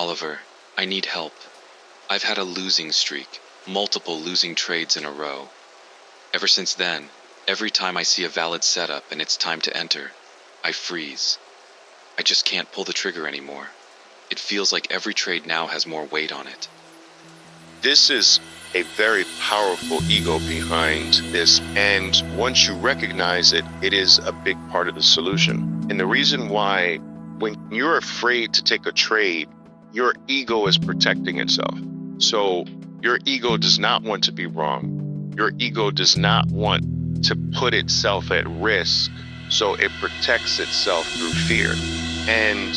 Oliver, I need help. I've had a losing streak, multiple losing trades in a row. Ever since then, every time I see a valid setup and it's time to enter, I freeze. I just can't pull the trigger anymore. It feels like every trade now has more weight on it. This is a very powerful ego behind this, and once you recognize it, it is a big part of the solution. And the reason why, when you're afraid to take a trade, your ego is protecting itself. So your ego does not want to be wrong. Your ego does not want to put itself at risk, so it protects itself through fear. And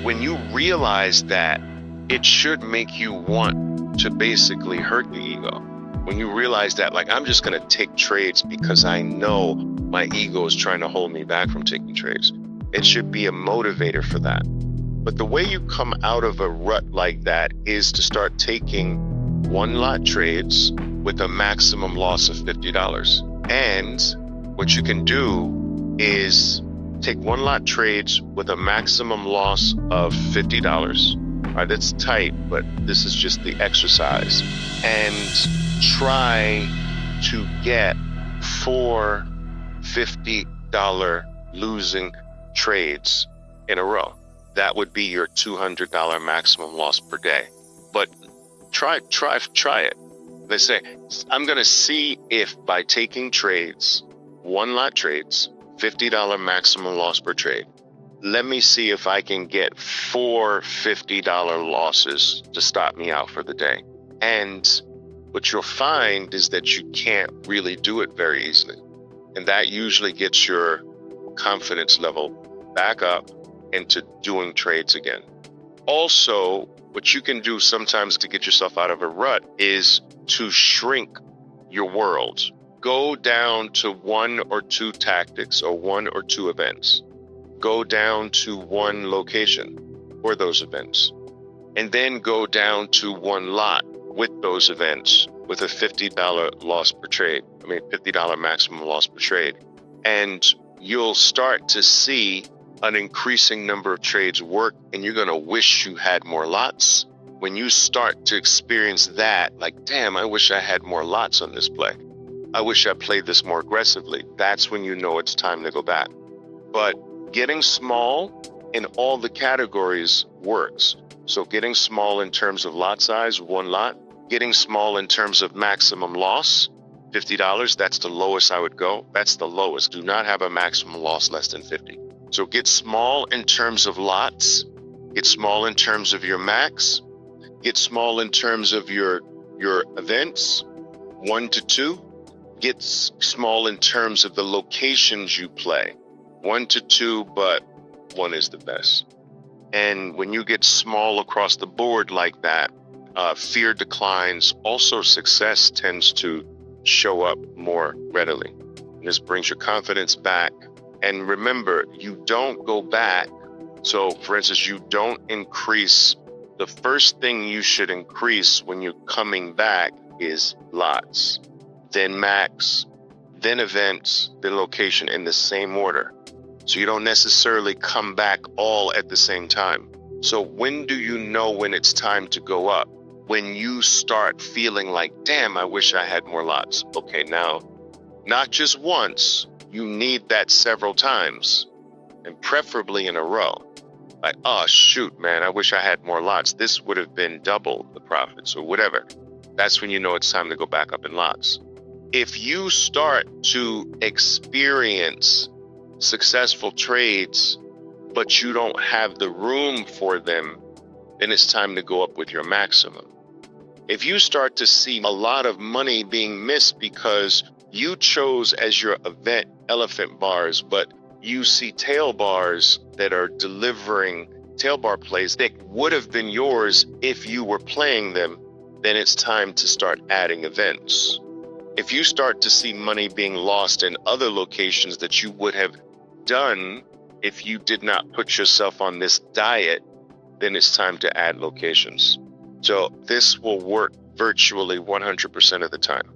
when you realize that, it should make you want to basically hurt the ego. When you realize that, like, I'm just going to take trades because I know my ego is trying to hold me back from taking trades. It should be a motivator for that. But the way you come out of a rut like that is to start taking one lot trades with a maximum loss of $50. And what you can do is take one lot trades with a maximum loss of $50. All right, that's tight, but this is just the exercise. And try to get 4 $50 losing trades in a row. That would be your $200 maximum loss per day. But try it. They say, I'm going to see if by taking trades, one lot trades, $50 maximum loss per trade. Let me see if I can get 4 $50 losses to stop me out for the day. And what you'll find is that you can't really do it very easily. And that usually gets your confidence level back up into doing trades again. Also, what you can do sometimes to get yourself out of a rut is to shrink your world. Go down to 1 or 2 tactics or 1 or 2 events. Go down to 1 location for those events, and then go down to 1 lot with those events with a $50 loss per trade. $50 maximum loss per trade. And you'll start to see an increasing number of trades work, and you're going to wish you had more lots. When you start to experience that, like, damn, I wish I had more lots on this play. I wish I played this more aggressively. That's when you know it's time to go back. But getting small in all the categories works. So getting small in terms of lot size, 1 lot. Getting small in terms of maximum loss, $50, that's the lowest I would go. That's the lowest. Do not have a maximum loss less than 50. So get small in terms of lots. Get small in terms of your max. Get small in terms of your events, 1 to 2. Get small in terms of the locations you play. 1 to 2, but 1 is the best. And when you get small across the board like that, fear declines. Also, success tends to show up more readily. This brings your confidence back. And remember, you don't go back. So, for instance, you don't increase. The first thing you should increase when you're coming back is lots, then max, then events, then location, in the same order. So you don't necessarily come back all at the same time. So when do you know when it's time to go up? When you start feeling like, damn, I wish I had more lots. Okay, now, not just once, you need that several times, and preferably in a row. Like, oh, shoot, man, I wish I had more lots. This would have been double the profits or whatever. That's when you know it's time to go back up in lots. If you start to experience successful trades, but you don't have the room for them, then it's time to go up with your maximum. If you start to see a lot of money being missed because you chose as your event elephant bars, but you see tail bars that are delivering tail bar plays that would have been yours if you were playing them, then it's time to start adding events. If you start to see money being lost in other locations that you would have done if you did not put yourself on this diet, then it's time to add locations. So this will work virtually 100% of the time.